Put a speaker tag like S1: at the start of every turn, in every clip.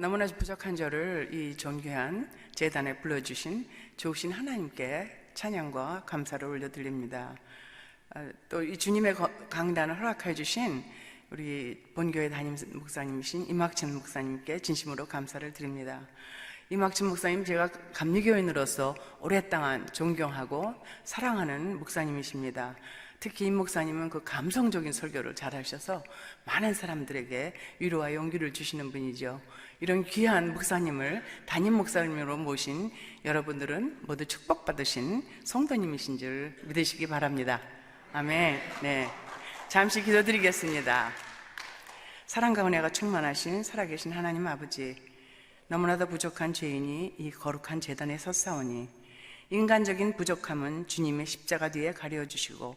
S1: 너무나 부족한 저를 이 존귀한 제단에 불러주신 좋으신 하나님께 찬양과 감사를 올려드립니다. 또 이 주님의 강단을 허락해 주신 우리 본교회 담임 목사님이신 임학천 목사님께 진심으로 감사를 드립니다. 임학천 목사님, 제가 감리교인으로서 오랫동안 존경하고 사랑하는 목사님이십니다. 특히 임 목사님은 그 감성적인 설교를 잘하셔서 많은 사람들에게 위로와 용기를 주시는 분이죠. 이런 귀한 목사님을 담임 목사님으로 모신 여러분들은 모두 축복받으신 성도님이신 줄 믿으시기 바랍니다. 아멘. 네, 잠시 기도드리겠습니다. 사랑과 은혜가 충만하신 살아계신 하나님 아버지, 너무나도 부족한 죄인이 이 거룩한 제단에 섰사오니 인간적인 부족함은 주님의 십자가 뒤에 가려주시고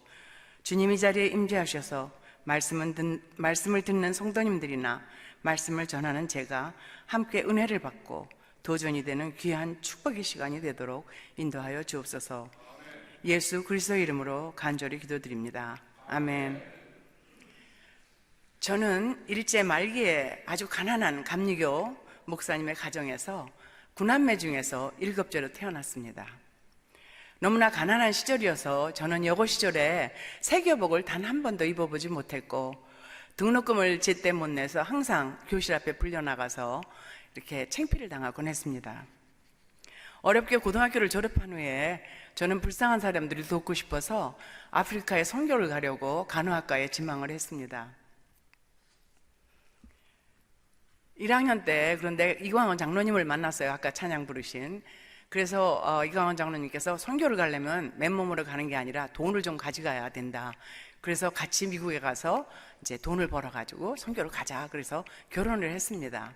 S1: 주님이 자리에 임재하셔서 말씀을 듣는 성도님들이나 말씀을 전하는 제가 함께 은혜를 받고 도전이 되는 귀한 축복의 시간이 되도록 인도하여 주옵소서. 예수 그리스도의 이름으로 간절히 기도드립니다. 아멘. 저는 일제 말기에 아주 가난한 감리교 목사님의 가정에서 9남매 중에서 7째로 태어났습니다. 너무나 가난한 시절이어서 저는 여고 시절에 새교복을 단 한 번도 입어보지 못했고 등록금을 제때 못 내서 항상 교실 앞에 불려나가서 이렇게 창피를 당하곤 했습니다. 어렵게 고등학교를 졸업한 후에 저는 불쌍한 사람들을 돕고 싶어서 아프리카에 선교를 가려고 간호학과에 지망을 했습니다. 1학년 때 그런데 이광원 장로님을 만났어요. 아까 찬양 부르신. 그래서 이광원 장로님께서 선교를 가려면 맨몸으로 가는 게 아니라 돈을 좀 가져가야 된다. 그래서 같이 미국에 가서 이제 돈을 벌어가지고 선교를 가자. 그래서 결혼을 했습니다.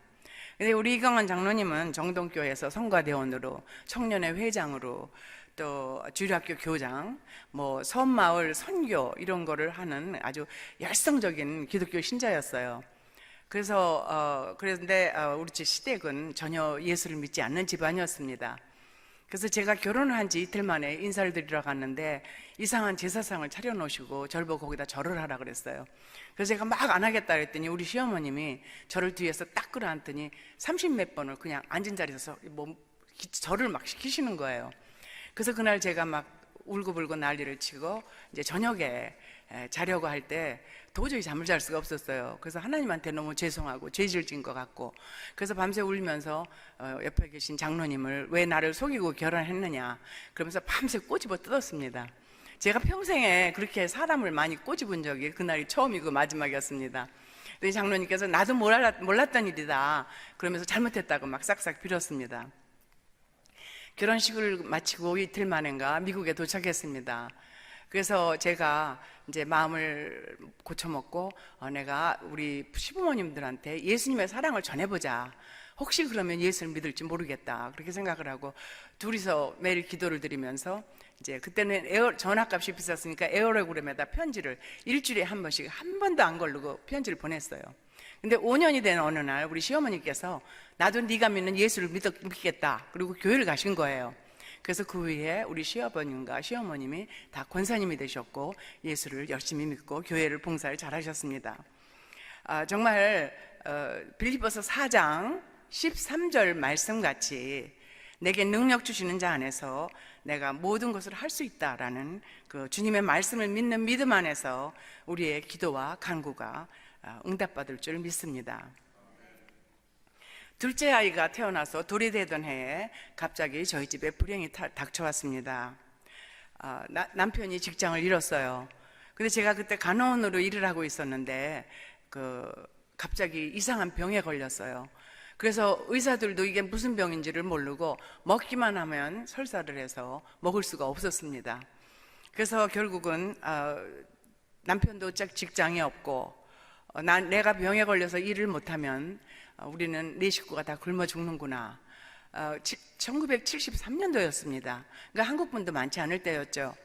S1: 근데 우리 이광원 장로님은 정동교회에서 성가대원으로, 청년회 회장으로, 또 주일학교 교장, 뭐 섬마을 선교 이런 거를 하는 아주 열성적인 기독교 신자였어요. 그런데 우리 집 시댁은 전혀 예수를 믿지 않는 집안이었습니다. 그래서 제가 결혼을 한 지 이틀 만에 인사를 드리러 갔는데 이상한 제사상을 차려놓으시고 저를 보고 거기다 절을 하라 그랬어요. 그래서 제가 막 안 하겠다 그랬더니 우리 시어머님이 저를 뒤에서 딱 끌어안더니 30몇 번을 그냥 앉은 자리에서 절을 막 시키시는 거예요. 그래서 그날 제가 막 울고불고 난리를 치고 이제 저녁에 자려고 할 때 도저히 잠을 잘 수가 없었어요. 그래서 하나님한테 너무 죄송하고 죄질 진 것 같고, 그래서 밤새 울면서 옆에 계신 장로님을 왜 나를 속이고 결혼했느냐 그러면서 밤새 꼬집어 뜯었습니다. 제가 평생에 그렇게 사람을 많이 꼬집은 적이 그날이 처음이고 마지막이었습니다. 근데 장로님께서 나도 몰랐던 일이다 그러면서 잘못했다고 막 싹싹 빌었습니다. 결혼식을 마치고 이틀 만인가 미국에 도착했습니다. 그래서 제가 이제 마음을 고쳐먹고 내가 우리 시부모님들한테 예수님의 사랑을 전해보자. 혹시 그러면 예수를 믿을지 모르겠다. 그렇게 생각을 하고 둘이서 매일 기도를 드리면서 이제 그때는 전화값이 비쌌으니까 에어로그램에다 편지를 일주일에 한 번씩 한 번도 안 걸르고 편지를 보냈어요. 근데 5년이 된 어느 날 우리 시어머니께서 나도 네가 믿는 예수를 믿겠다. 그리고 교회를 가신 거예요. 그래서 그 후에 우리 시아버님과 시어머님이 다 권사님이 되셨고 예수를 열심히 믿고 교회를 봉사를 잘 하셨습니다. 정말 빌립보서 4장 13절 말씀같이 내게 능력 주시는 자 안에서 내가 모든 것을 할 수 있다라는 그 주님의 말씀을 믿는 믿음 안에서 우리의 기도와 간구가 응답받을 줄 믿습니다. 둘째 아이가 태어나서 돌이 되던 해에 갑자기 저희 집에 불행이 닥쳐왔습니다. 남편이 직장을 잃었어요. 근데 제가 그때 간호원으로 일을 하고 있었는데 갑자기 이상한 병에 걸렸어요. 그래서 의사들도 이게 무슨 병인지를 모르고 먹기만 하면 설사를 해서 먹을 수가 없었습니다. 그래서 결국은 남편도 직장이 없고 내가 병에 걸려서 일을 못하면 우리는 네 식구가 다 굶어 죽는구나. 1973년도였습니다. 그러니까 한국 분도 많지 않을 때였죠.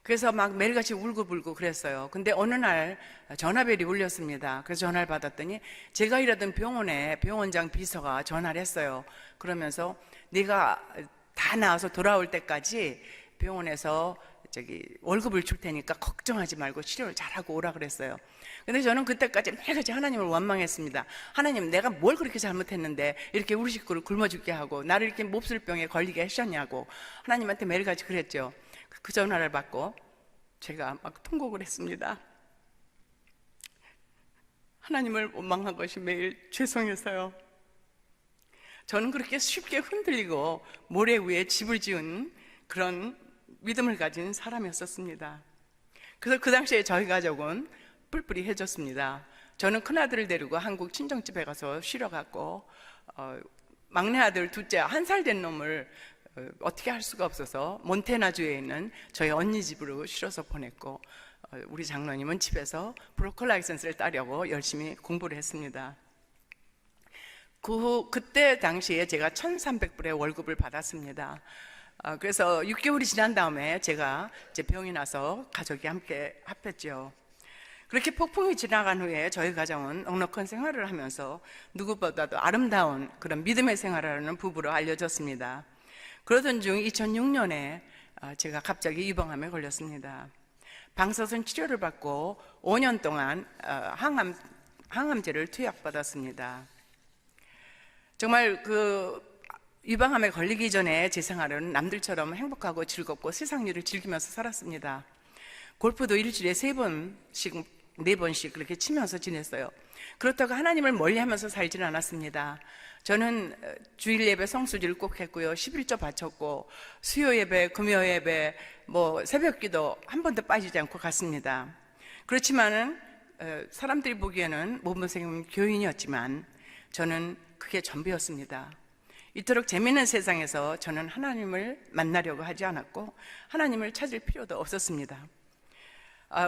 S1: 그래서 막 매일같이 울고불고 그랬어요. 근데 어느 날 전화벨이 울렸습니다. 그래서 전화를 받았더니 제가 일하던 병원에 병원장 비서가 전화를 했어요. 그러면서 네가 다 나와서 돌아올 때까지 병원에서 월급을 줄 테니까 걱정하지 말고 치료를 잘하고 오라 그랬어요. 근데 저는 그때까지 매일같이 하나님을 원망했습니다. 하나님, 내가 뭘 그렇게 잘못했는데 이렇게 우리 식구를 굶어 죽게 하고 나를 이렇게 몹쓸병에 걸리게 하셨냐고 하나님한테 매일같이 그랬죠. 그 전화를 받고 제가 막 통곡을 했습니다. 하나님을 원망한 것이 매일 죄송해서요. 저는 그렇게 쉽게 흔들리고 모래 위에 집을 지은 그런 믿음을 가진 사람이었습니다. 그래서 그 당시에 저희 가족은 뿔뿔이 해졌습니다. 저는 큰아들을 데리고 한국 친정집에 가서 쉬러갔고 막내 아들 둘째 1살 된 놈을 어떻게 할 수가 없어서 몬테나주에 있는 저희 언니 집으로 실어서 보냈고 우리 장로님은 집에서 브로커 라이선스를 따려고 열심히 공부를 했습니다. 그때 당시에 제가 1,300불의 월급을 받았습니다. 그래서 6개월이 지난 다음에 제가 이제 병이 나서 가족이 함께 합했죠. 그렇게 폭풍이 지나간 후에 저희 가정은 넉넉한 생활을 하면서 누구보다도 아름다운 그런 믿음의 생활을 하는 부부로 알려졌습니다. 그러던 중 2006년에 제가 갑자기 유방암에 걸렸습니다. 방사선 치료를 받고 5년 동안 항암제를 투약받았습니다. 정말 유방암에 걸리기 전에 제 생활은 남들처럼 행복하고 즐겁고 세상 일을 즐기면서 살았습니다. 골프도 일주일에 3번씩, 4번씩 그렇게 치면서 지냈어요. 그렇다고 하나님을 멀리하면서 살지는 않았습니다. 저는 주일 예배 성수지를 꼭 했고요. 11조 바쳤고 수요 예배, 금요 예배, 새벽기도 한 번도 빠지지 않고 갔습니다. 그렇지만은 사람들이 보기에는 모범생 교인이었지만 저는 그게 전부였습니다. 이토록 재미있는 세상에서 저는 하나님을 만나려고 하지 않았고 하나님을 찾을 필요도 없었습니다.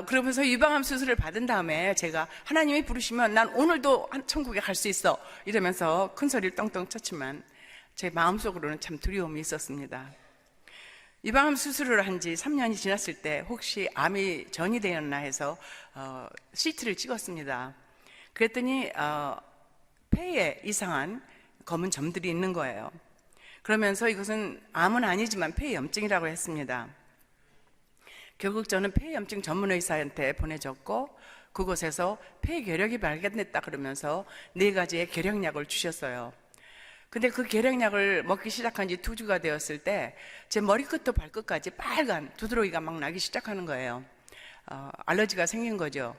S1: 그러면서 유방암 수술을 받은 다음에 제가 하나님이 부르시면 난 오늘도 천국에 갈 수 있어 이러면서 큰 소리를 떵떵 쳤지만 제 마음속으로는 참 두려움이 있었습니다. 유방암 수술을 한 지 3년이 지났을 때 혹시 암이 전이 되었나 해서 CT를 찍었습니다. 그랬더니 폐에 이상한 검은 점들이 있는 거예요. 그러면서 이것은 암은 아니지만 폐염증이라고 했습니다. 결국 저는 폐염증 전문의사한테 보내졌고 그곳에서 폐결핵이 발견됐다 그러면서 4가지의 결핵약을 주셨어요. 근데 그 결핵약을 먹기 시작한 지 2주가 되었을 때 제 머리끝부터 발끝까지 빨간 두드러기가 막 나기 시작하는 거예요. 알러지가 생긴 거죠.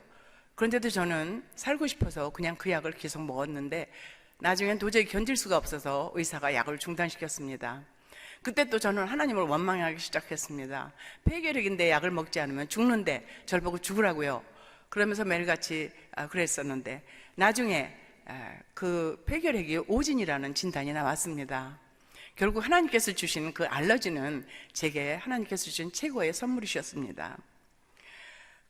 S1: 그런데도 저는 살고 싶어서 그냥 그 약을 계속 먹었는데 나중엔 도저히 견딜 수가 없어서 의사가 약을 중단시켰습니다. 그때 또 저는 하나님을 원망하기 시작했습니다. 폐결핵인데 약을 먹지 않으면 죽는데 저를 보고 죽으라고요. 그러면서 매일같이 그랬었는데 나중에 그 폐결핵이 오진이라는 진단이 나왔습니다. 결국 하나님께서 주신 그 알러지는 제게 하나님께서 주신 최고의 선물이셨습니다.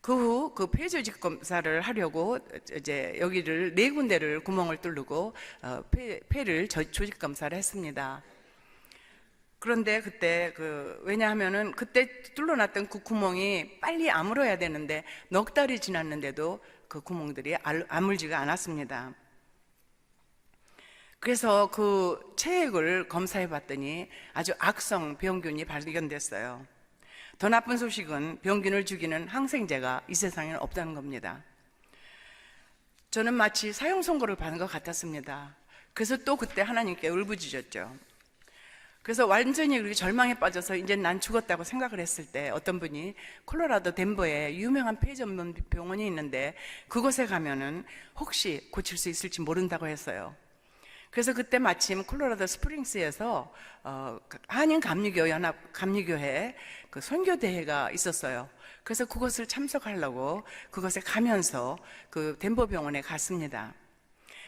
S1: 그 후 그 폐조직 검사를 하려고 이제 여기를 4군데를 구멍을 뚫고 폐를 조직 검사를 했습니다. 그런데 그때 왜냐하면은 그때 뚫어놨던 그 구멍이 빨리 아물어야 되는데 넉 달이 지났는데도 그 구멍들이 아물지가 않았습니다. 그래서 그 체액을 검사해 봤더니 아주 악성 병균이 발견됐어요. 더 나쁜 소식은 병균을 죽이는 항생제가 이 세상에는 없다는 겁니다. 저는 마치 사형 선고를 받은 것 같았습니다. 그래서 또 그때 하나님께 울부짖었죠. 그래서 완전히 그렇게 절망에 빠져서 이제 난 죽었다고 생각을 했을 때 어떤 분이 콜로라도 덴버에 유명한 폐 전문 병원이 있는데 그곳에 가면은 혹시 고칠 수 있을지 모른다고 했어요. 그래서 그때 마침 콜로라도 스프링스에서 한인 감리교 연합 감리교회 그 선교 대회가 있었어요. 그래서 그것을 참석하려고 그것에 가면서 그 덴버 병원에 갔습니다.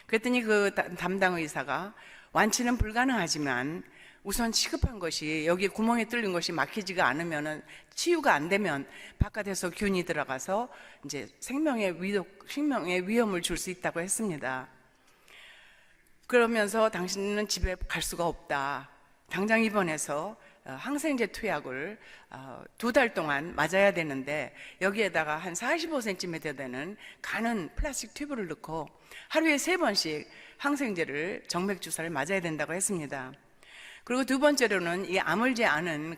S1: 그랬더니 그 담당 의사가 완치는 불가능하지만 우선 시급한 것이 여기 구멍에 뚫린 것이 막히지가 않으면은 치유가 안 되면 바깥에서 균이 들어가서 이제 생명의 위험을 줄 수 있다고 했습니다. 그러면서 당신은 집에 갈 수가 없다. 당장 입원해서 항생제 투약을 2달 동안 맞아야 되는데 여기에다가 한 45cm 되는 가는 플라스틱 튜브를 넣고 하루에 3번씩 항생제를 정맥 주사를 맞아야 된다고 했습니다. 그리고 2번째로는 이 아물지 않은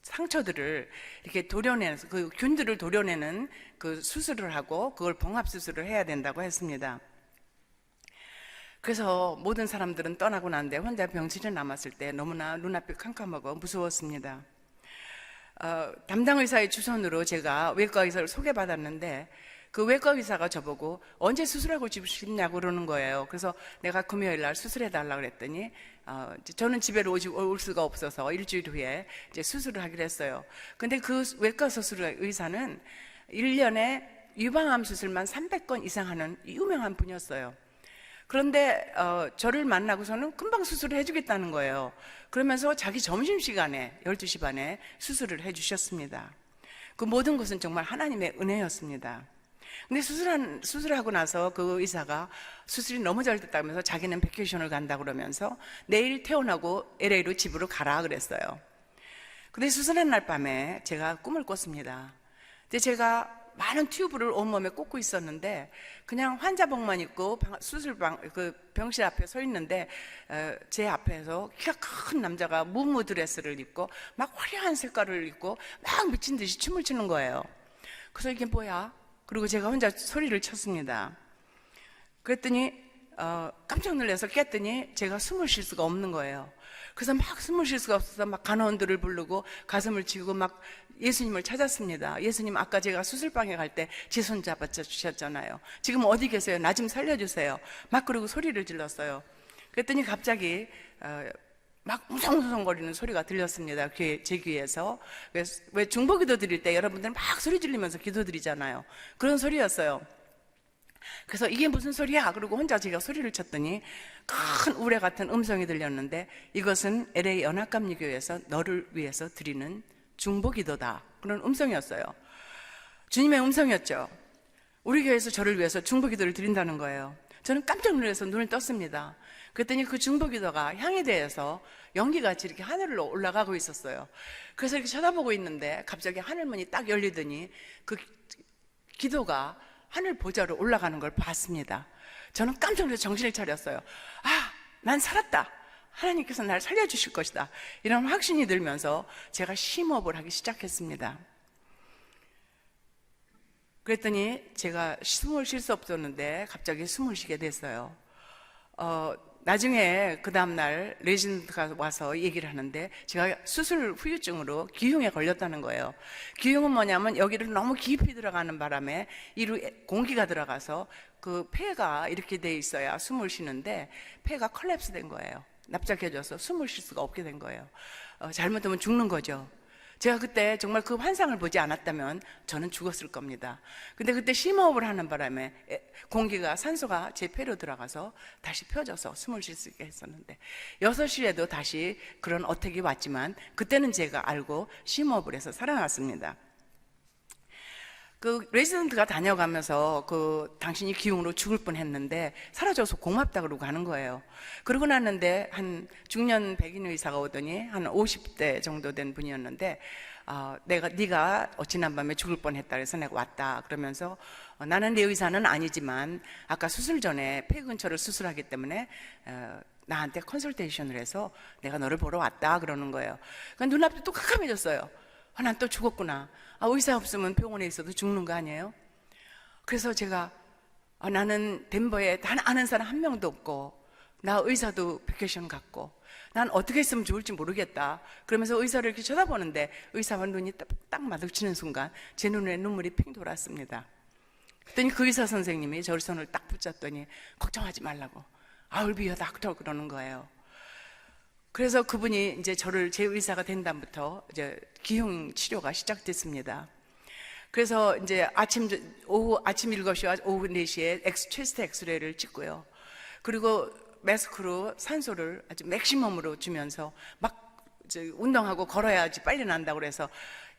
S1: 상처들을 이렇게 도려내는, 그 균들을 도려내는 그 수술을 하고 그걸 봉합 수술을 해야 된다고 했습니다. 그래서 모든 사람들은 떠나고 난데 혼자 병실에 남았을 때 너무나 눈앞이 캄캄하고 무서웠습니다. 담당 의사의 주선으로 제가 외과 의사를 소개받았는데 그 외과 의사가 저보고 언제 수술하고 싶냐고 그러는 거예요. 그래서 내가 금요일 날 수술해 달라고 그랬더니 저는 집에 올 수가 없어서 일주일 후에 이제 수술을 하기로 했어요. 근데 그 외과 수술 의사는 1년에 유방암 수술만 300건 이상 하는 유명한 분이었어요. 그런데 저를 만나고서는 금방 수술을 해주겠다는 거예요. 그러면서 자기 점심시간에 12시 반에 수술을 해주셨습니다. 그 모든 것은 정말 하나님의 은혜였습니다. 근데 수술하고 나서 그 의사가 수술이 너무 잘 됐다면서 자기는 베케이션을 간다 그러면서 내일 퇴원하고 LA로 집으로 가라 그랬어요. 근데 수술한 날 밤에 제가 꿈을 꿨습니다. 근데 제가 많은 튜브를 온몸에 꽂고 있었는데 그냥 환자복만 입고 그 병실 앞에 서 있는데 제 앞에서 키가 큰 남자가 무무 드레스를 입고 막 화려한 색깔을 입고 막 미친 듯이 춤을 추는 거예요. 그래서 이게 뭐야? 그리고 제가 혼자 소리를 쳤습니다. 그랬더니 깜짝 놀라서 깼더니 제가 숨을 쉴 수가 없는 거예요. 그래서 막 숨을 쉴 수가 없어서 막 간호원들을 부르고 가슴을 치고 막 예수님을 찾았습니다. 예수님, 아까 제가 수술방에 갈 때 제 손 잡아주셨잖아요. 지금 어디 계세요? 나 좀 살려주세요. 막 그러고 소리를 질렀어요. 그랬더니 갑자기 막 웅성웅성거리는 소리가 들렸습니다. 제 귀에서. 왜 중보기도 드릴 때 여러분들 막 소리 지르면서 기도 드리잖아요. 그런 소리였어요. 그래서 이게 무슨 소리야? 그러고 혼자 제가 소리를 쳤더니 큰 우레 같은 음성이 들렸는데 이것은 LA 연합감리교회에서 너를 위해서 드리는 중보기도다. 그런 음성이었어요. 주님의 음성이었죠. 우리 교회에서 저를 위해서 중보기도를 드린다는 거예요. 저는 깜짝 놀라서 눈을 떴습니다. 그랬더니 그 중보기도가 향에 대해서 연기같이 이렇게 하늘로 올라가고 있었어요. 그래서 이렇게 쳐다보고 있는데 갑자기 하늘문이 딱 열리더니 그 기도가 하늘 보좌로 올라가는 걸 봤습니다. 저는 깜짝 놀라서 정신을 차렸어요. 난 살았다. 하나님께서 나를 살려주실 것이다. 이런 확신이 들면서 제가 심호흡을 하기 시작했습니다. 그랬더니 제가 숨을 쉴 수 없었는데 갑자기 숨을 쉬게 됐어요. 나중에 그 다음날 레지던트가 와서 얘기를 하는데 제가 수술 후유증으로 기흉에 걸렸다는 거예요. 기흉은 뭐냐면 여기를 너무 깊이 들어가는 바람에 이로 공기가 들어가서 그 폐가 이렇게 돼 있어야 숨을 쉬는데 폐가 컬랩스 된 거예요. 납작해져서 숨을 쉴 수가 없게 된 거예요. 잘못하면 죽는 거죠. 제가 그때 정말 그 환상을 보지 않았다면 저는 죽었을 겁니다. 근데 그때 심호흡을 하는 바람에 공기가, 산소가 제 폐로 들어가서 다시 펴져서 숨을 쉴 수 있게 했었는데 6시에도 다시 그런 어택이 왔지만 그때는 제가 알고 심호흡을 해서 살아났습니다. 그 레지던트가 다녀가면서 당신이 기흉으로 죽을 뻔했는데 사라져서 고맙다 그러고 가는 거예요. 그러고 났는데 한 중년 백인 의사가 오더니 한 50대 정도 된 분이었는데 네가 지난밤에 죽을 뻔했다 그래서 내가 왔다 그러면서 나는 내 의사는 아니지만 아까 수술 전에 폐 근처를 수술하기 때문에 나한테 컨설테이션을 해서 내가 너를 보러 왔다 그러는 거예요. 그러니까 눈앞이 또 깜깜해졌어요. 난 또 죽었구나. 의사 없으면 병원에 있어도 죽는 거 아니에요? 그래서 제가 나는 덴버에 단 아는 사람 한 명도 없고 나 의사도 베케이션 갔고 난 어떻게 했으면 좋을지 모르겠다. 그러면서 의사를 이렇게 쳐다보는데 의사와 눈이 딱 마주치는 순간 제 눈에 눈물이 핑 돌았습니다. 그랬더니 그 의사 선생님이 저를 손을 딱 붙잡더니 걱정하지 말라고 I'll be your doctor 그러는 거예요. 그래서 그분이 이제 저를 제 의사가 된 다음부터 이제 기흉 치료가 시작됐습니다. 그래서 이제 아침 7시와 오후 4시에 체스트 엑스레이를 찍고요. 그리고 마스크로 산소를 아주 맥시멈으로 주면서 막 이제 운동하고 걸어야지 빨리 난다고 그래서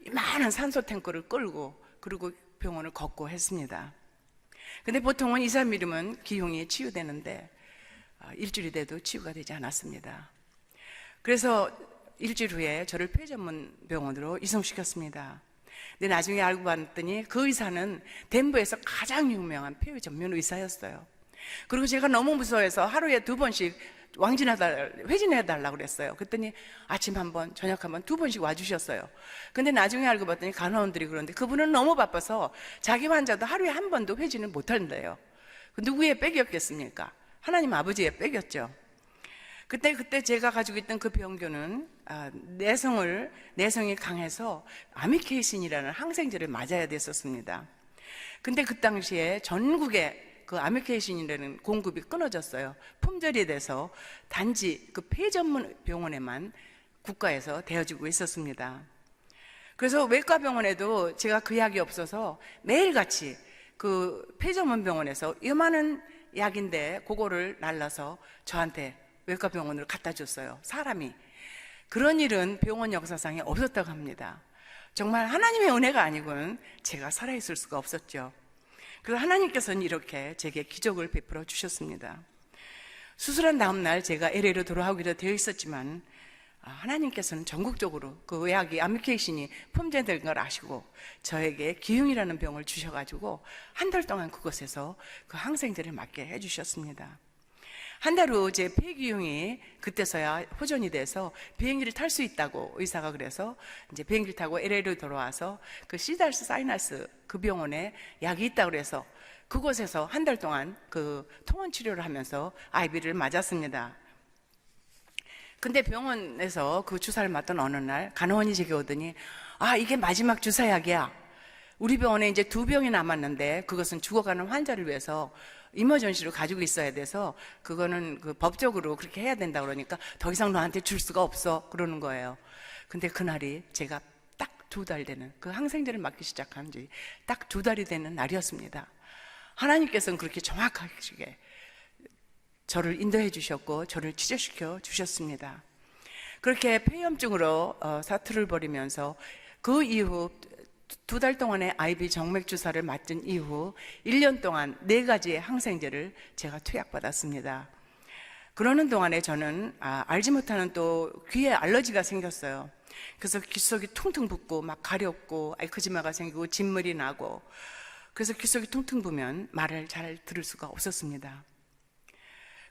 S1: 이만한 산소 탱크를 끌고 그리고 병원을 걷고 했습니다. 근데 보통은 2, 3일이면 기흉이 치유되는데 일주일이 돼도 치유가 되지 않았습니다. 그래서 일주일 후에 저를 폐 전문 병원으로 이송시켰습니다. 근데 나중에 알고 봤더니 그 의사는 덴버에서 가장 유명한 폐 전문 의사였어요. 그리고 제가 너무 무서워해서 하루에 2번씩 회진해달라고 그랬어요. 그랬더니 아침 한 번, 저녁 한 번, 2번씩 와주셨어요. 근데 나중에 알고 봤더니 간호원들이 그러는데 그분은 너무 바빠서 자기 환자도 하루에 한 번도 회진을 못한대요. 누구의 빽이었겠습니까? 하나님 아버지의 빽이었죠. 그때 제가 가지고 있던 그 병균은 내성이 강해서 아미케이신이라는 항생제를 맞아야 됐었습니다. 근데 그 당시에 전국에 그 아미케이신이라는 공급이 끊어졌어요. 품절이 돼서 단지 그 폐 전문 병원에만 국가에서 대여주고 있었습니다. 그래서 외과 병원에도 제가 그 약이 없어서 매일같이 그 폐 전문 병원에서 이만한 약인데 그거를 날라서 저한테 외과 병원으로 갖다 줬어요. 사람이. 그런 일은 병원 역사상에 없었다고 합니다. 정말 하나님의 은혜가 아니고는 제가 살아있을 수가 없었죠. 그래서 하나님께서는 이렇게 제게 기적을 베풀어 주셨습니다. 수술한 다음 날 제가 LA로 돌아오기로 되어 있었지만 하나님께서는 전국적으로 그 약이 아미케이신이 품절된 걸 아시고 저에게 기흉이라는 병을 주셔가지고 한 달 동안 그곳에서 그 항생제를 맞게 해주셨습니다. 한 달 후 제 폐기흉이 그때서야 호전이 돼서 비행기를 탈 수 있다고 의사가 그래서 이제 비행기를 타고 LA로 돌아와서 그 시달스 사이너스 그 병원에 약이 있다고 그래서 그곳에서 한 달 동안 그 통원 치료를 하면서 IV를 맞았습니다. 근데 병원에서 그 주사를 맞던 어느 날 간호원이 제게 오더니 이게 마지막 주사약이야. 우리 병원에 이제 2병이 남았는데 그것은 죽어가는 환자를 위해서 이머전시로 가지고 있어야 돼서 그거는 그 법적으로 그렇게 해야 된다 그러니까 더 이상 너한테 줄 수가 없어 그러는 거예요. 근데 그날이 제가 딱 2달 되는 그 항생제를 맞기 시작한 지 딱 2달이 되는 날이었습니다. 하나님께서는 그렇게 정확하게 저를 인도해 주셨고 저를 치료시켜 주셨습니다. 그렇게 폐염증으로 사투를 벌이면서 그 이후 2달 동안의 IV 정맥 주사를 맞은 이후 1년 동안 4가지의 항생제를 제가 투약받았습니다. 그러는 동안에 저는 알지 못하는 또 귀에 알러지가 생겼어요. 그래서 귓속이 퉁퉁 붓고 막 가렵고 엑지마가 생기고 진물이 나고 그래서 귓속이 퉁퉁 부면 말을 잘 들을 수가 없었습니다.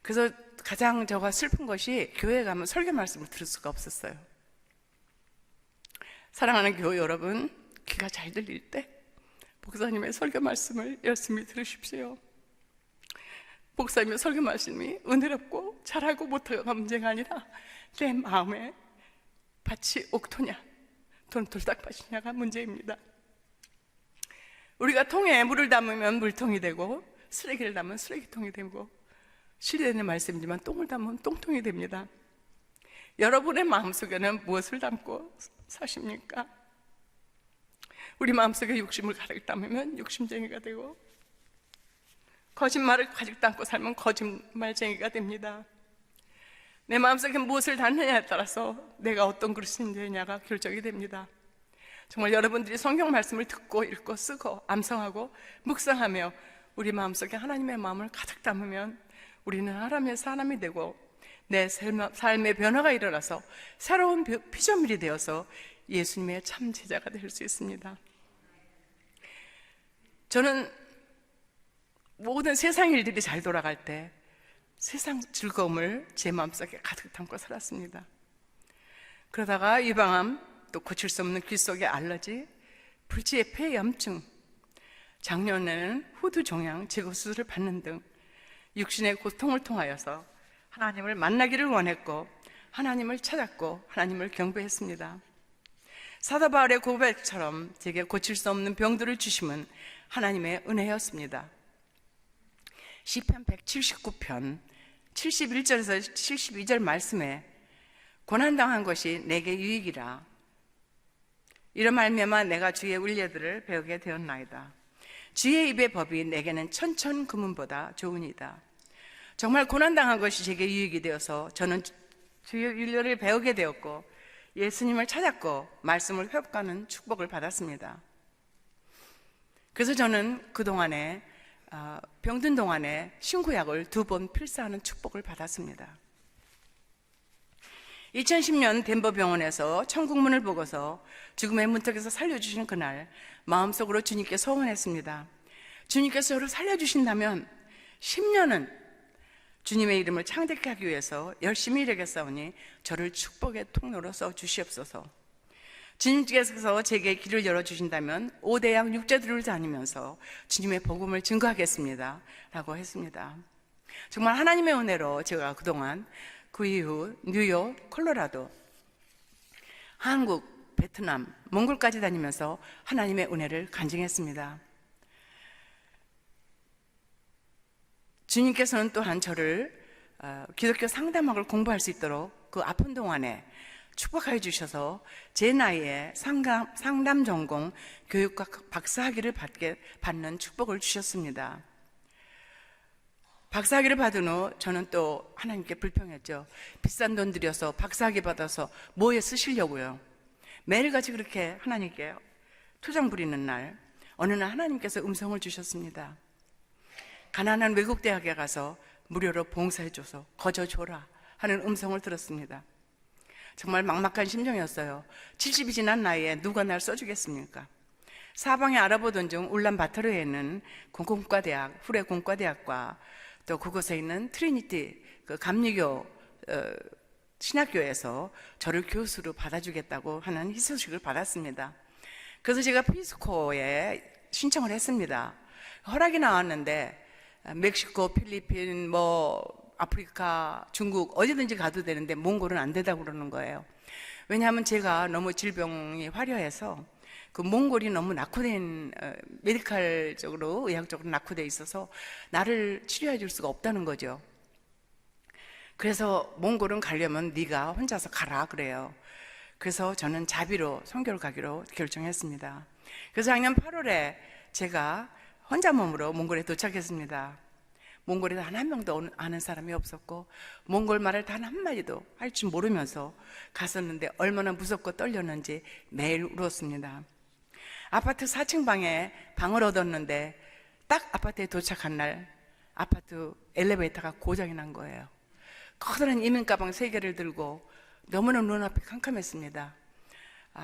S1: 그래서 가장 저가 슬픈 것이 교회에 가면 설교 말씀을 들을 수가 없었어요. 사랑하는 교회 여러분, 귀가 잘 들릴 때 목사님의 설교 말씀을 열심히 들으십시오. 목사님의 설교 말씀이 은혜롭고 잘하고 못하고가 문제가 아니라 내 마음에 밭이 옥토냐 또는 돌닥밭이냐가 문제입니다. 우리가 통에 물을 담으면 물통이 되고 쓰레기를 담으면 쓰레기통이 되고 실례되는 말씀이지만 똥을 담으면 똥통이 됩니다. 여러분의 마음속에는 무엇을 담고 사십니까? 우리 마음속에 욕심을 가득 담으면 욕심쟁이가 되고 거짓말을 가득 담고 살면 거짓말쟁이가 됩니다. 내 마음속에 무엇을 담느냐에 따라서 내가 어떤 그릇이 되냐가 결정이 됩니다. 정말 여러분들이 성경 말씀을 듣고 읽고 쓰고 암송하고 묵상하며 우리 마음속에 하나님의 마음을 가득 담으면 우리는 하나님의 사람이 되고 내 삶의 변화가 일어나서 새로운 피조물이 되어서 예수님의 참 제자가 될 수 있습니다. 저는 모든 세상 일들이 잘 돌아갈 때 세상 즐거움을 제 마음속에 가득 담고 살았습니다. 그러다가 유방암, 또 고칠 수 없는 귓속의 알러지, 불치의 폐염증, 작년에는 후두 종양 제거 수술을 받는 등 육신의 고통을 통하여서 하나님을 만나기를 원했고 하나님을 찾았고 하나님을 경배했습니다. 사도 바울의 고백처럼 제게 고칠 수 없는 병들을 주심은 하나님의 은혜였습니다. 시편 179편 71절에서 72절 말씀에 고난당한 것이 내게 유익이라 이런 말미암아 내가 주의 윤례들을 배우게 되었나이다. 주의 입의 법이 내게는 천천 금은보다 좋으니이다. 정말 고난당한 것이 제게 유익이 되어서 저는 주의 윤례를 배우게 되었고 예수님을 찾았고 말씀을 회복하는 축복을 받았습니다. 그래서 저는 그동안에 병든 동안에 신구약을 2번 필사하는 축복을 받았습니다. 2010년 덴버 병원에서 천국문을 보고서 죽음의 문턱에서 살려주신 그날 마음속으로 주님께 소원했습니다. 주님께서 저를 살려주신다면 10년은 주님의 이름을 창대케 하기 위해서 열심히 일하겠사오니 저를 축복의 통로로 써주시옵소서. 주님께서 제게 길을 열어주신다면 5대양 6제들을 다니면서 주님의 복음을 증거하겠습니다 라고 했습니다. 정말 하나님의 은혜로 제가 그동안 그 이후 뉴욕, 콜로라도, 한국, 베트남, 몽골까지 다니면서 하나님의 은혜를 간증했습니다. 주님께서는 또한 저를 기독교 상담학을 공부할 수 있도록 그 아픈 동안에 축복하여 주셔서 제 나이에 상담 전공 교육과 박사학위를 받는 축복을 주셨습니다. 박사학위를 받은 후 저는 또 하나님께 불평했죠. 비싼 돈 들여서 박사학위 받아서 뭐에 쓰시려고요. 매일같이 그렇게 하나님께 투정 부리는 날, 어느 날 하나님께서 음성을 주셨습니다. 가난한 외국 대학에 가서 무료로 봉사해줘서 거저 줘라 하는 음성을 들었습니다. 정말 막막한 심정이었어요. 70이 지난 나이에 누가 날 써주겠습니까? 사방에 알아보던 중 울란바토르에 있는 공과대학, 후레 공과대학과 또 그곳에 있는 트리니티 그 감리교 신학교에서 저를 교수로 받아주겠다고 하는 희소식을 받았습니다. 그래서 제가 피스코에 신청을 했습니다. 허락이 나왔는데 멕시코, 필리핀, 아프리카, 중국 어디든지 가도 되는데 몽골은 안 된다고 그러는 거예요. 왜냐하면 제가 너무 질병이 화려해서 그 몽골이 너무 낙후된 메디칼적으로 의학적으로 낙후돼 있어서 나를 치료해 줄 수가 없다는 거죠. 그래서 몽골은 가려면 네가 혼자서 가라 그래요. 그래서 저는 자비로 선교를 가기로 결정했습니다. 그래서 작년 8월에 제가 혼자 몸으로 몽골에 도착했습니다. 몽골에 단 한 명도 아는 사람이 없었고 몽골 말을 단 한마디도 할 줄 모르면서 갔었는데 얼마나 무섭고 떨렸는지 매일 울었습니다. 아파트 4층 방에 방을 얻었는데 딱 아파트에 도착한 날 아파트 엘리베이터가 고장이 난 거예요. 커다란 이민 가방 3개를 들고 너무나 눈앞이 캄캄했습니다.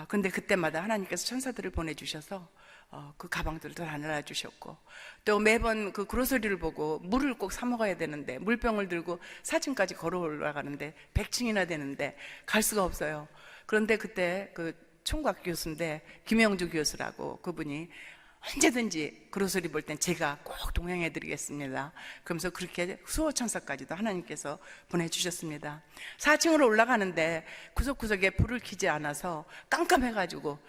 S1: 근데 그때마다 하나님께서 천사들을 보내주셔서 그 가방들도 다 날아주셨고 또 매번 그 그로서리를 보고 물을 꼭 사 먹어야 되는데 물병을 들고 4층까지 걸어 올라가는데 100층이나 되는데 갈 수가 없어요. 그런데 그때 그 총각 교수인데 김영주 교수라고 그분이 언제든지 그로서리 볼 땐 제가 꼭 동행해 드리겠습니다. 그러면서 그렇게 수호천사까지도 하나님께서 보내주셨습니다. 4층으로 올라가는데 구석구석에 불을 켜지 않아서 깜깜해가지고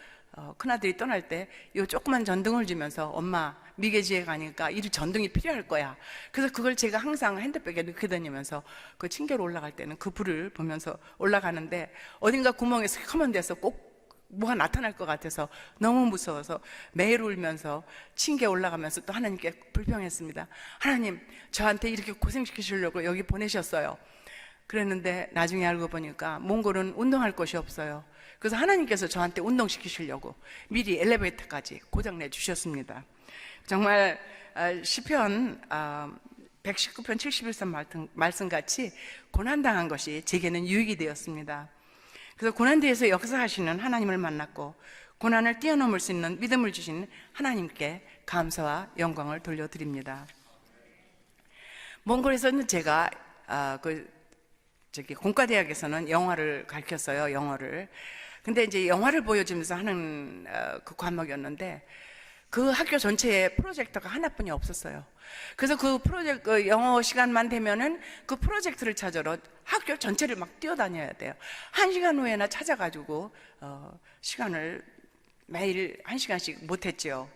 S1: 큰아들이 떠날 때 이 조그만 전등을 주면서 엄마 미개지에 가니까 이 전등이 필요할 거야. 그래서 그걸 제가 항상 핸드백에 넣게 다니면서 그 층계로 올라갈 때는 그 불을 보면서 올라가는데 어딘가 구멍에서 컴한 데서 꼭 뭐가 나타날 것 같아서 너무 무서워서 매일 울면서 층계 올라가면서 또 하나님께 불평했습니다. 하나님, 저한테 이렇게 고생시키시려고 여기 보내셨어요. 그랬는데 나중에 알고 보니까 몽골은 운동할 곳이 없어요. 그래서 하나님께서 저한테 운동시키시려고 미리 엘리베이터까지 고장내 주셨습니다. 정말 시편 119편 71선 말씀같이 고난당한 것이 제게는 유익이 되었습니다. 그래서 고난뒤에서 역사하시는 하나님을 만났고 고난을 뛰어넘을 수 있는 믿음을 주신 하나님께 감사와 영광을 돌려드립니다. 몽골에서는 제가 공과대학에서는 영화를 가르쳤어요. 영어를. 근데 이제 영화를 보여주면서 하는 그 과목이었는데 그 학교 전체에 프로젝터가 하나뿐이 없었어요. 그래서 그 영어 시간만 되면은 그 프로젝트를 찾으러 학교 전체를 막 뛰어다녀야 돼요. 1시간 후에나 찾아가지고 시간을 매일 1시간씩 못했죠.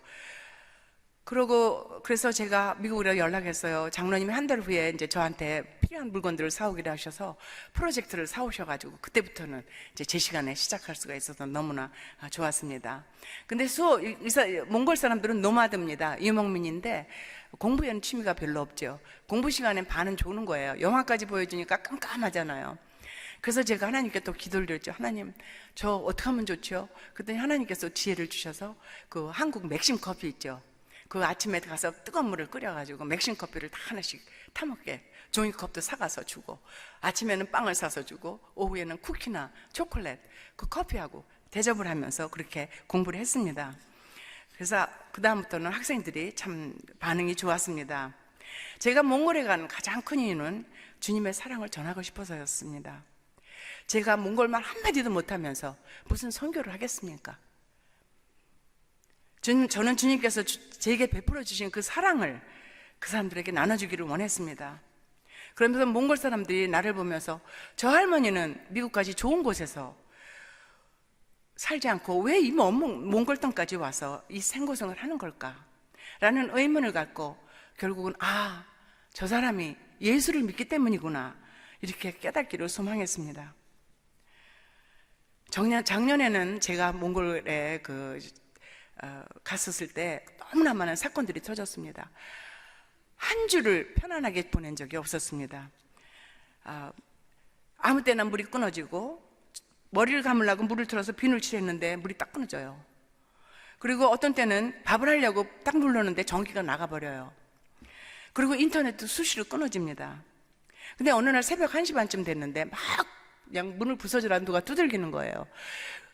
S1: 그래서 제가 미국으로 연락했어요. 장로님이 한 달 후에 이제 저한테 필요한 물건들을 사오기로 하셔서 프로젝트를 사오셔가지고 그때부터는 이제 제 시간에 시작할 수가 있어서 너무나 좋았습니다. 근데 몽골 사람들은 노마드입니다. 유목민인데 공부에는 취미가 별로 없죠. 공부 시간엔 반은 조는 거예요. 영화까지 보여주니까 깜깜하잖아요. 그래서 제가 하나님께 또 기도를 드렸죠. 하나님, 저 어떻게 하면 좋죠? 그랬더니 하나님께서 지혜를 주셔서 그 한국 맥심 커피 있죠. 그 아침에 가서 뜨거운 물을 끓여가지고 맥심 커피를 다 하나씩 타먹게 종이컵도 사가서 주고 아침에는 빵을 사서 주고 오후에는 쿠키나 초콜릿 그 커피하고 대접을 하면서 그렇게 공부를 했습니다. 그래서 그 다음부터는 학생들이 참 반응이 좋았습니다. 제가 몽골에 간 가장 큰 이유는 주님의 사랑을 전하고 싶어서였습니다. 제가 몽골말 한마디도 못하면서 무슨 선교를 하겠습니까? 저는 주님께서 제게 베풀어 주신 그 사랑을 그 사람들에게 나눠주기를 원했습니다. 그러면서 몽골 사람들이 나를 보면서 저 할머니는 미국까지 좋은 곳에서 살지 않고 왜 이 몽골 땅까지 와서 이 생고생을 하는 걸까? 라는 의문을 갖고 결국은 저 사람이 예수를 믿기 때문이구나 이렇게 깨닫기를 소망했습니다. 작년에는 제가 몽골에 갔었을 때 너무나 많은 사건들이 터졌습니다. 한 주를 편안하게 보낸 적이 없었습니다. 아무 때나 물이 끊어지고 머리를 감으려고 물을 틀어서 비누를 칠했는데 물이 딱 끊어져요. 그리고 어떤 때는 밥을 하려고 딱 눌렀는데 전기가 나가버려요. 그리고 인터넷도 수시로 끊어집니다. 근데 어느 날 새벽 1시 반쯤 됐는데 막 그냥 문을 부서지라는 누가 두들기는 거예요.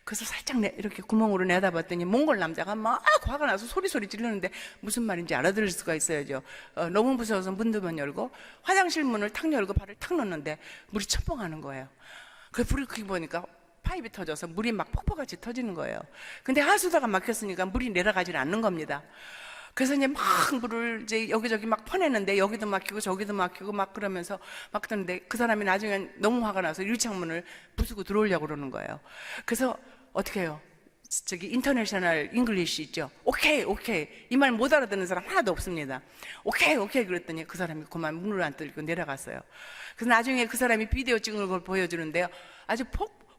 S1: 그래서 살짝 이렇게 구멍으로 내다봤더니 몽골 남자가 막 화가 나서 소리 지르는데 무슨 말인지 알아들을 수가 있어야죠. 너무 무서워서 문도 못 열고 화장실 문을 탁 열고 발을 탁 넣는데 물이 첨벙하는 거예요. 그래서 불을 크게 보니까 파이프 터져서 물이 막 폭포같이 터지는 거예요. 근데 하수도가 막혔으니까 물이 내려가질 않는 겁니다. 그래서 이제 막 물을 이제 여기저기 막 퍼내는데 여기도 막히고 저기도 막히고 막 그러면서 막 그러는데 그 사람이 나중에 너무 화가 나서 유리창문을 부수고 들어오려고 그러는 거예요. 그래서 어떻게 해요? 저기 인터내셔널 잉글리시 있죠? 오케이 이 말 못 알아듣는 사람 하나도 없습니다. 오케이 그랬더니 그 사람이 그만 문을 안 뚫고 내려갔어요. 그래서 나중에 그 사람이 비디오 찍은 걸 보여주는데요, 아주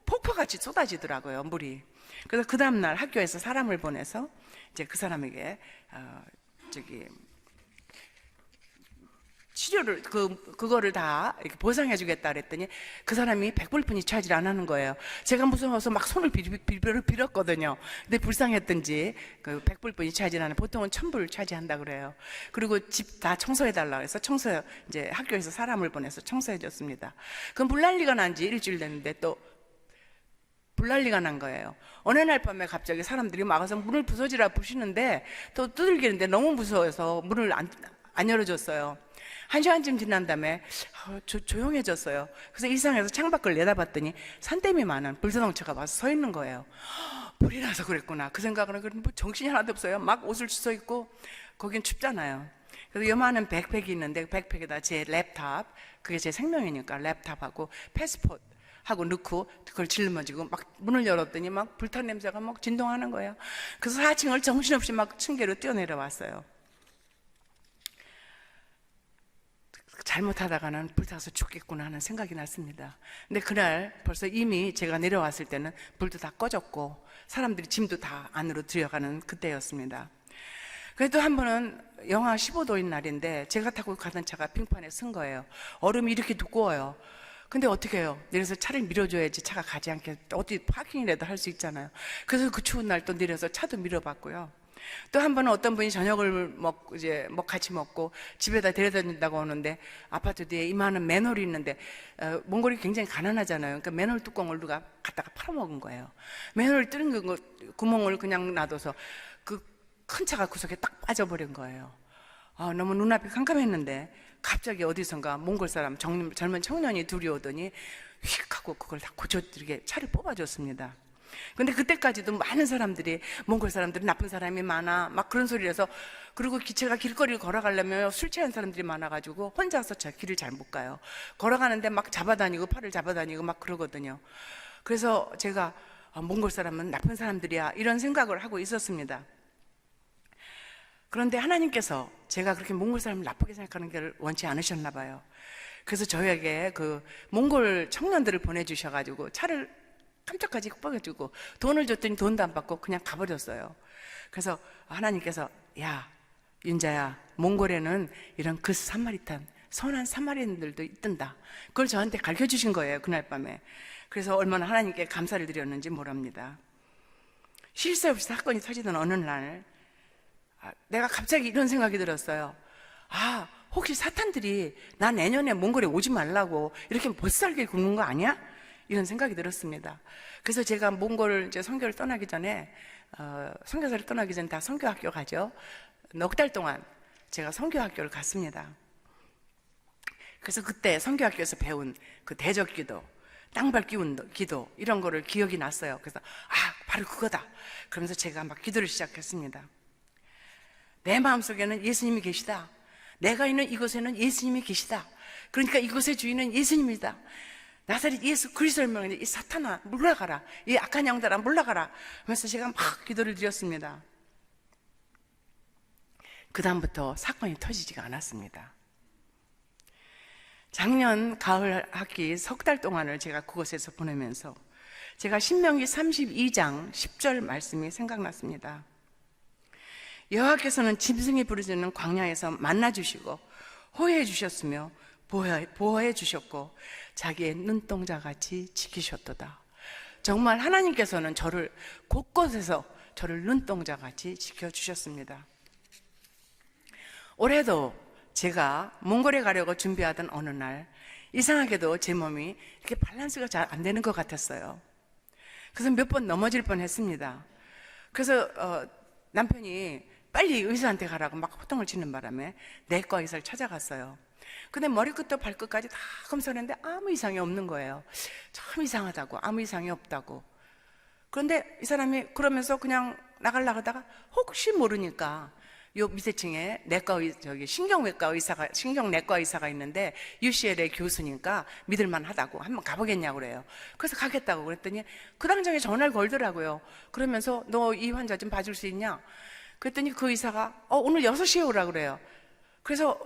S1: 폭포같이 쏟아지더라고요, 물이. 그래서 그 다음날 학교에서 사람을 보내서 이제 그 사람에게 치료를 그거를 다 이렇게 보상해 주겠다 그랬더니 그 사람이 100불뿐이 차지를 안 하는 거예요. 제가 무서워서 막 손을 빌었거든요. 근데 불쌍했던지 그 100불뿐이 차지를 안 하는, 보통은 1000불 차지한다 그래요. 그리고 집 다 청소해 달라고 해서 이제 학교에서 사람을 보내서 청소해 줬습니다. 그 물난리가 난 지 일주일 됐는데 또 불난리가 난 거예요. 어느 날 밤에 갑자기 사람들이 막아서 문을 부서지라 부시는데 또 두들기는데 너무 무서워서 문을 안 열어줬어요. 1시간쯤 지난 다음에 조용해졌어요. 그래서 일상에서 창밖을 내다봤더니 산더미 많은 불자동차가 와서 서 있는 거예요. 불이 나서 그랬구나 그 생각을 하고, 뭐 정신이 하나도 없어요. 막 옷을 씻어 입고 거긴 춥잖아요. 그래서 요만한 백팩이 있는데 그 백팩에다 제 랩탑, 그게 제 생명이니까 랩탑하고 패스포트 하고 넣고 그걸 짊어지고 막 문을 열었더니 막 불탄 냄새가 막 진동하는 거예요. 그래서 4층을 정신없이 막 층계로 뛰어내려왔어요. 잘못하다가는 불타서 죽겠구나 하는 생각이 났습니다. 근데 그날 벌써 이미 제가 내려왔을 때는 불도 다 꺼졌고 사람들이 짐도 다 안으로 들여가는 그때였습니다. 그래도 한 번은 영하 15도인 날인데 제가 타고 가던 차가 빙판에 쓴 거예요. 얼음이 이렇게 두꺼워요. 근데 어떻게 해요? 내려서 차를 밀어줘야지 차가 가지 않게 어디 파킹이라도 할 수 있잖아요. 그래서 그 추운 날 또 내려서 차도 밀어봤고요. 또 한 번은 어떤 분이 저녁을 같이 먹고 집에다 데려다 준다고 오는데 아파트 뒤에 이만한 맨홀이 있는데 몽골이 굉장히 가난하잖아요. 그러니까 맨홀 뚜껑을 누가 갖다가 팔아먹은 거예요. 맨홀을 뚫은 구멍을 그냥 놔둬서 그 큰 차가 구석에 딱 빠져버린 거예요. 너무 눈앞이 캄캄했는데 갑자기 어디선가 몽골 사람 젊은 청년이 둘이 오더니 휙 하고 그걸 다 고쳐드리게 차를 뽑아줬습니다. 근데 그때까지도 많은 사람들이 몽골 사람들은 나쁜 사람이 많아 막 그런 소리를 해서, 그리고 제가 길거리를 걸어가려면 술 취한 사람들이 많아가지고 혼자서 길을 잘 못 가요. 걸어가는데 막 잡아다니고 팔을 잡아다니고 막 그러거든요. 그래서 제가 몽골 사람은 나쁜 사람들이야 이런 생각을 하고 있었습니다. 그런데 하나님께서 제가 그렇게 몽골 사람을 나쁘게 생각하는 걸 원치 않으셨나 봐요. 그래서 저에게 그 몽골 청년들을 보내주셔가지고 차를 깜짝까지 뽑아주고 돈을 줬더니 돈도 안 받고 그냥 가버렸어요. 그래서 하나님께서 야 윤자야, 몽골에는 이런 그 사마리탄 선한 사마리안들도 있단다, 그걸 저한테 가르쳐주신 거예요 그날 밤에. 그래서 얼마나 하나님께 감사를 드렸는지 모릅니다. 쉴 새 없이 사건이 터지던 어느 날 내가 갑자기 이런 생각이 들었어요. 혹시 사탄들이 나 내년에 몽골에 오지 말라고 이렇게 못살게 굽는 거 아니야? 이런 생각이 들었습니다. 그래서 제가 몽골 이제 선교를 떠나기 전에 선교사를 떠나기 전에 다 선교학교 가죠. 넉 달 동안 제가 선교학교를 갔습니다. 그래서 그때 선교학교에서 배운 그 대적기도, 땅밟기 기도 이런 거를 기억이 났어요. 그래서 바로 그거다. 그러면서 제가 막 기도를 시작했습니다. 내 마음속에는 예수님이 계시다. 내가 있는 이곳에는 예수님이 계시다. 그러니까 이곳의 주인은 예수님이다. 나사렛 예수 그리스도를 명하니 이 사탄아 물러가라, 이 악한 영들아 물러가라 하면서 제가 막 기도를 드렸습니다. 그 다음부터 사건이 터지지가 않았습니다. 작년 가을 학기 석 달 동안을 제가 그곳에서 보내면서 제가 신명기 32장 10절 말씀이 생각났습니다. 여호와께서는 짐승이 부르짖는 광야에서 만나주시고 호해해 주셨으며 보호해 주셨고 자기의 눈동자같이 지키셨도다. 정말 하나님께서는 저를 곳곳에서 저를 눈동자같이 지켜주셨습니다. 올해도 제가 몽골에 가려고 준비하던 어느 날 이상하게도 제 몸이 이렇게 밸런스가 잘 안 되는 것 같았어요. 그래서 몇 번 넘어질 뻔했습니다. 그래서 남편이 빨리 의사한테 가라고 막 호통을 치는 바람에 내과 의사를 찾아갔어요. 근데 머리끝부터 발끝까지 다 검사했는데 아무 이상이 없는 거예요. 참 이상하다고, 아무 이상이 없다고. 그런데 이 사람이 그러면서 그냥 나가려고 하다가 혹시 모르니까 요 밑에 층에 신경내과 의사가 있는데 UCLA 교수니까 믿을만 하다고 한번 가보겠냐고 그래요. 그래서 가겠다고 그랬더니 그 당장에 전화를 걸더라고요. 그러면서 너 이 환자 좀 봐줄 수 있냐? 그랬더니 그 의사가 오늘 6시에 오라고 그래요. 그래서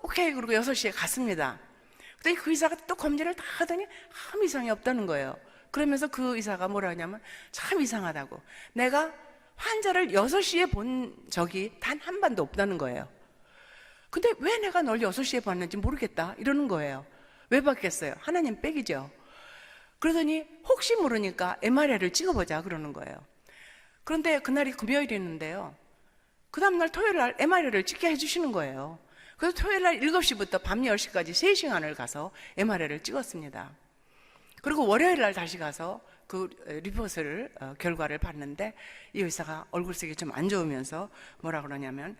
S1: 오케이 그러고 6시에 갔습니다. 그랬더니 그 의사가 또 검진을 다 하더니 아무 이상이 없다는 거예요. 그러면서 그 의사가 뭐라 하냐면 참 이상하다고, 내가 환자를 6시에 본 적이 단 한 번도 없다는 거예요. 근데 왜 내가 널 6시에 봤는지 모르겠다 이러는 거예요. 왜 봤겠어요? 하나님 빽이죠. 그러더니 혹시 모르니까 MRI를 찍어보자 그러는 거예요. 그런데 그날이 금요일이었는데요, 그 다음날 토요일날 MRI를 찍게 해주시는 거예요. 그래서 토요일날 7시부터 밤 10시까지 3시간을 가서 MRI를 찍었습니다. 그리고 월요일날 다시 가서 그 리포트를 결과를 봤는데 이 의사가 얼굴색이 좀 안 좋으면서 뭐라 그러냐면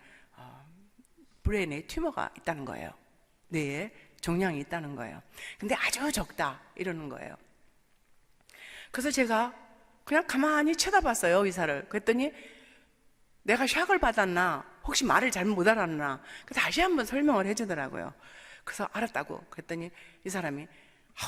S1: 브레인에 튜머가 있다는 거예요. 뇌에 종양이 있다는 거예요. 근데 아주 적다 이러는 거예요. 그래서 제가 그냥 가만히 쳐다봤어요, 의사를. 그랬더니 내가 샥을 받았나, 혹시 말을 잘못 못 알았나, 다시 한번 설명을 해주더라고요. 그래서 알았다고. 그랬더니 이 사람이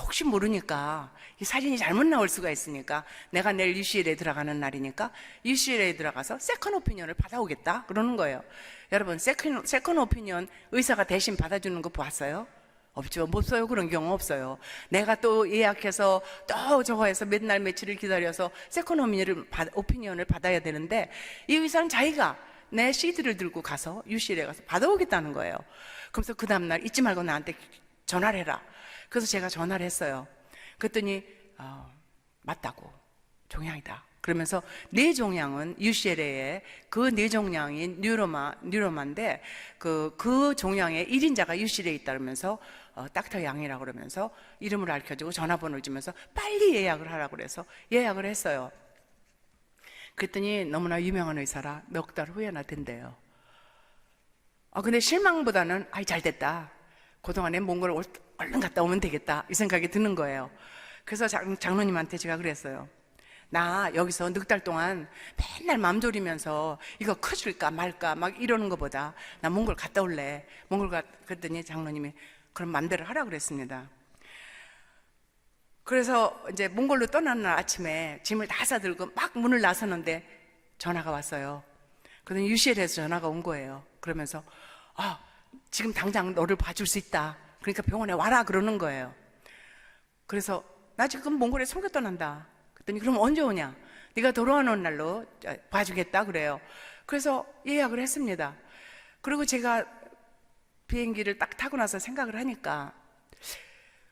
S1: 혹시 모르니까 이 사진이 잘못 나올 수가 있으니까 내가 내일 UCLA에 들어가는 날이니까 UCLA에 들어가서 세컨 오피니언을 받아오겠다 그러는 거예요. 여러분, 세컨 오피니언 의사가 대신 받아주는 거 봤어요? 없죠. 못 써요. 그런 경우 없어요. 내가 또 예약해서 또 저거 해서 몇 날 며칠을 기다려서 세컨 오피니언을 받아야 되는데 이 의사는 자기가 내 CD를 들고 가서 UCLA에 가서 받아오겠다는 거예요. 그래서 그 다음날 잊지 말고 나한테 전화를 해라. 그래서 제가 전화를 했어요. 그랬더니 맞다고, 종양이다. 그러면서 뇌종양은 UCLA에 그 뇌종양인 뉴로마인데 그 종양의 1인자가 UCLA에 있다 그러면서 닥터 양이라고 그러면서 이름을 알려주고 전화번호를 주면서 빨리 예약을 하라고 그래서 예약을 했어요. 그랬더니 너무나 유명한 의사라 넉 달 후에나 된대요. 근데 실망보다는 잘 됐다, 그동안에 몽골을 얼른 갔다 오면 되겠다 이 생각이 드는 거예요. 그래서 장로님한테 제가 그랬어요. 나 여기서 넉 달 동안 맨날 맘 졸이면서 이거 커질까 말까 막 이러는 것보다 나 몽골 갔다 올래. 그랬더니 장로님이 그럼 맘대로 하라 그랬습니다. 그래서 이제 몽골로 떠나는 날 아침에 짐을 다 싸들고 막 문을 나서는데 전화가 왔어요. 그러더니 UCLA에서 전화가 온 거예요. 그러면서 지금 당장 너를 봐줄 수 있다, 그러니까 병원에 와라 그러는 거예요. 그래서 나 지금 몽골에 선교 떠난다. 그랬더니 그럼 언제 오냐? 네가 돌아오는 날로 봐주겠다 그래요. 그래서 예약을 했습니다. 그리고 제가 비행기를 딱 타고 나서 생각을 하니까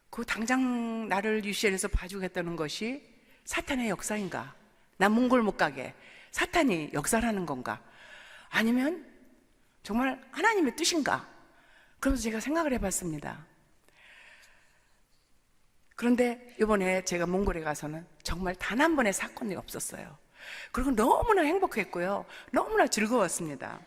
S1: 그 당장 나를 UCL에서 봐주겠다는 것이 사탄의 역사인가? 나 몽골 못 가게 사탄이 역사라는 건가? 아니면 정말 하나님의 뜻인가? 그러면서 제가 생각을 해봤습니다. 그런데 이번에 제가 몽골에 가서는 정말 단 한 번의 사건이 없었어요. 그리고 너무나 행복했고요, 너무나 즐거웠습니다.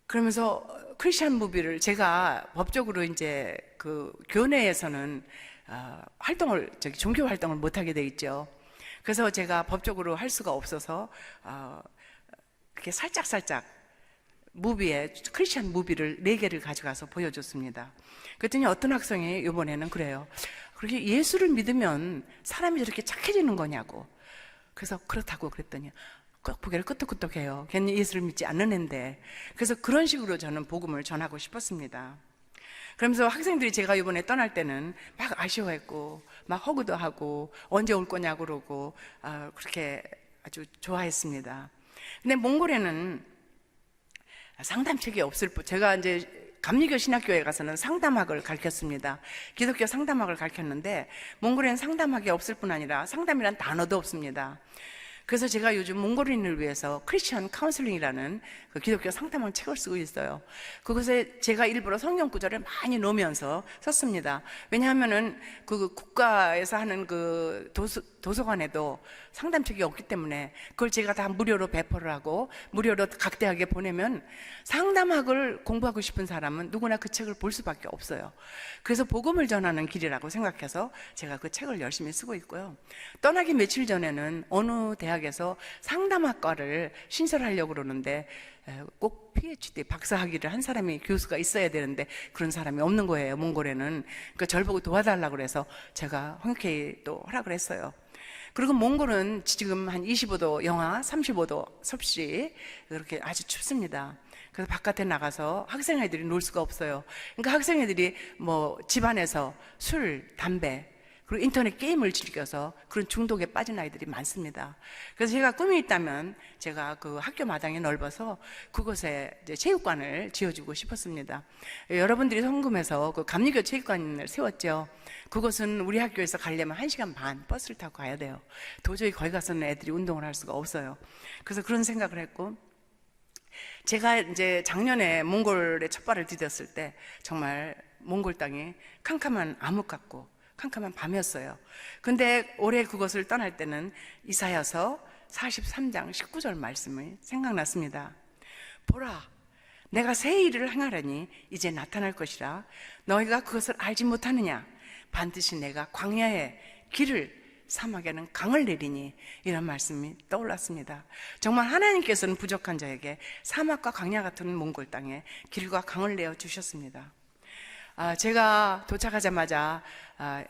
S1: 그러면서 크리스천 무비를 제가 법적으로 이제 그 교내에서는 활동을, 종교 활동을 못하게 돼 있죠. 그래서 제가 법적으로 할 수가 없어서 그렇게 살짝 무비에, 크리스천 무비를 4개를 가져가서 보여줬습니다. 그랬더니 어떤 학생이 이번에는 그래요. 그렇게 예수를 믿으면 사람이 저렇게 착해지는 거냐고. 그래서 그렇다고 그랬더니 꼭 고개를 끄덕끄덕해요. 걔는 예수를 믿지 않는 앤데. 그래서 그런 식으로 저는 복음을 전하고 싶었습니다. 그러면서 학생들이 제가 이번에 떠날 때는 막 아쉬워했고 막 허구도 하고 언제 올 거냐고 그러고 그렇게 아주 좋아했습니다. 근데 몽골에는 상담책이 없을 뿐, 제가 이제 감리교 신학교에 가서는 상담학을 가르쳤습니다. 기독교 상담학을 가르쳤는데 몽골에는 상담학이 없을 뿐 아니라 상담이란 단어도 없습니다. 그래서 제가 요즘 몽골인을 위해서 크리스천 카운슬링이라는 그 기독교 상담학 책을 쓰고 있어요. 그것에 제가 일부러 성경 구절을 많이 넣으면서 썼습니다. 왜냐하면은 그 국가에서 하는 그 도서관에도 상담책이 없기 때문에 그걸 제가 다 무료로 배포를 하고 무료로 각 대학에 보내면 상담학을 공부하고 싶은 사람은 누구나 그 책을 볼 수밖에 없어요. 그래서 복음을 전하는 길이라고 생각해서 제가 그 책을 열심히 쓰고 있고요. 떠나기 며칠 전에는 어느 대학에서 상담학과를 신설하려고 그러는데 꼭 PhD 박사학위를 한 사람이 교수가 있어야 되는데 그런 사람이 없는 거예요, 몽골에는. 그러니까 저를 보고 도와달라고 그래서 제가 흔쾌히 또 허락을 했어요. 그리고 몽골은 지금 한 25도 영하, 35도 섭씨, 그렇게 아주 춥습니다. 그래서 바깥에 나가서 학생애들이 놀 수가 없어요. 그러니까 학생애들이 뭐 집안에서 술, 담배, 그리고 인터넷 게임을 즐겨서 그런 중독에 빠진 아이들이 많습니다. 그래서 제가 꿈이 있다면 제가 그 학교 마당이 넓어서 그곳에 이제 체육관을 지어주고 싶었습니다. 여러분들이 성금해서 그 감리교 체육관을 세웠죠. 그곳은 우리 학교에서 가려면 1시간 반 버스를 타고 가야 돼요. 도저히 거기 가서는 애들이 운동을 할 수가 없어요. 그래서 그런 생각을 했고, 제가 이제 작년에 몽골에 첫 발을 디뎠을 때 정말 몽골 땅이 캄캄한 암흑 같고 캄캄한 밤이었어요. 근데 올해 그것을 떠날 때는 이사야서 43장 19절 말씀이 생각났습니다. 보라, 내가 새 일을 행하려니 이제 나타날 것이라. 너희가 그것을 알지 못하느냐? 반드시 내가 광야에 길을, 사막에는 강을 내리니. 이런 말씀이 떠올랐습니다. 정말 하나님께서는 부족한 자에게 사막과 강야 같은 몽골 땅에 길과 강을 내어 주셨습니다. 제가 도착하자마자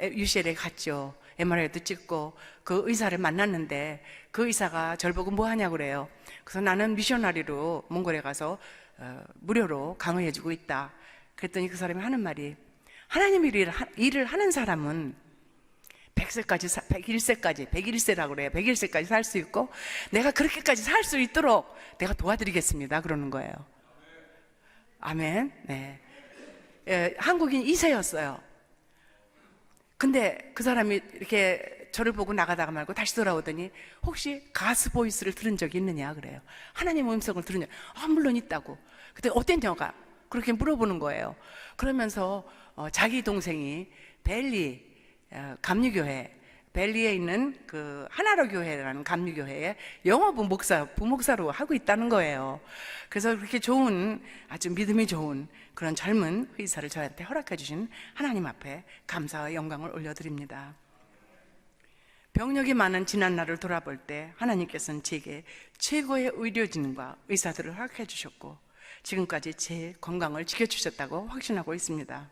S1: UCL에 갔죠. MRI도 찍고 그 의사를 만났는데 그 의사가 저를 보고 뭐 하냐고 그래요. 그래서 나는 미셔너리로 몽골에 가서 무료로 강의해주고 있다. 그랬더니 그 사람이 하는 말이, 하나님의 일을 하는 사람은 100세까지, 101세까지, 101세라고 그래요. 101세까지 살 수 있고 내가 그렇게까지 살 수 있도록 내가 도와드리겠습니다. 그러는 거예요. 아멘. 네. 한국인 2세였어요. 근데 그 사람이 이렇게 저를 보고 나가다가 말고 다시 돌아오더니 혹시 가스 보이스를 들은 적이 있느냐 그래요. 하나님의 음성을 들은 적, 물론 있다고. 그때 어땠냐가 그렇게 물어보는 거예요. 그러면서 자기 동생이 벨리 감리교회, 벨리에 있는 그 하나로 교회라는 감리교회에 영어부 부목사로 하고 있다는 거예요. 그래서 그렇게 좋은, 아주 믿음이 좋은 그런 젊은 의사를 저한테 허락해 주신 하나님 앞에 감사와 영광을 올려드립니다. 병력이 많은 지난날을 돌아볼 때 하나님께서는 제게 최고의 의료진과 의사들을 허락해 주셨고 지금까지 제 건강을 지켜주셨다고 확신하고 있습니다.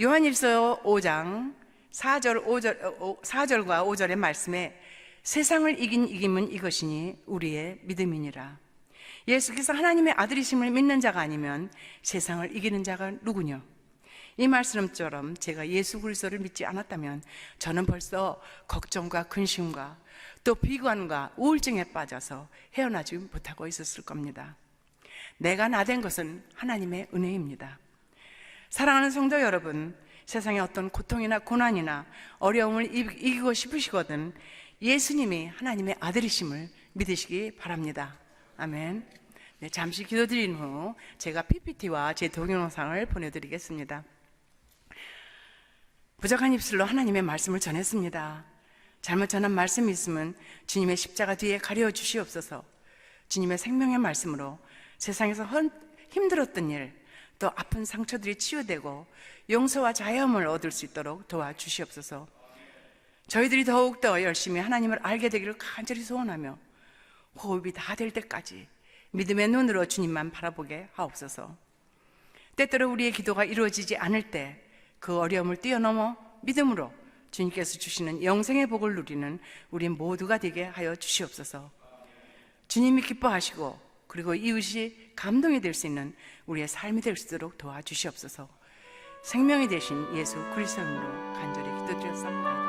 S1: 요한일서 5장 4절과 5절의 말씀에 세상을 이긴 이김은 이것이니 우리의 믿음이니라. 예수께서 하나님의 아들이심을 믿는 자가 아니면 세상을 이기는 자가 누구냐? 이 말씀처럼 제가 예수 그리스도를 믿지 않았다면 저는 벌써 걱정과 근심과 또 비관과 우울증에 빠져서 헤어나지 못하고 있었을 겁니다. 내가 나된 것은 하나님의 은혜입니다. 사랑하는 성도 여러분, 세상의 어떤 고통이나 고난이나 어려움을 이기고 싶으시거든 예수님이 하나님의 아들이심을 믿으시기 바랍니다. 아멘. 네, 잠시 기도드린 후 제가 PPT와 제 동영상을 보내드리겠습니다. 부족한 입술로 하나님의 말씀을 전했습니다. 잘못 전한 말씀이 있으면 주님의 십자가 뒤에 가려 주시옵소서. 주님의 생명의 말씀으로 세상에서 힘들었던 일, 또 아픈 상처들이 치유되고 용서와 자유함을 얻을 수 있도록 도와주시옵소서. 저희들이 더욱더 열심히 하나님을 알게 되기를 간절히 소원하며 호흡이 다 될 때까지 믿음의 눈으로 주님만 바라보게 하옵소서. 때때로 우리의 기도가 이루어지지 않을 때 그 어려움을 뛰어넘어 믿음으로 주님께서 주시는 영생의 복을 누리는 우리 모두가 되게 하여 주시옵소서. 주님이 기뻐하시고 그리고 이웃이 감동이 될 수 있는 우리의 삶이 될 수 있도록 도와주시옵소서. 생명이 되신 예수 그리스도 이름으로 간절히 기도드렸습니다.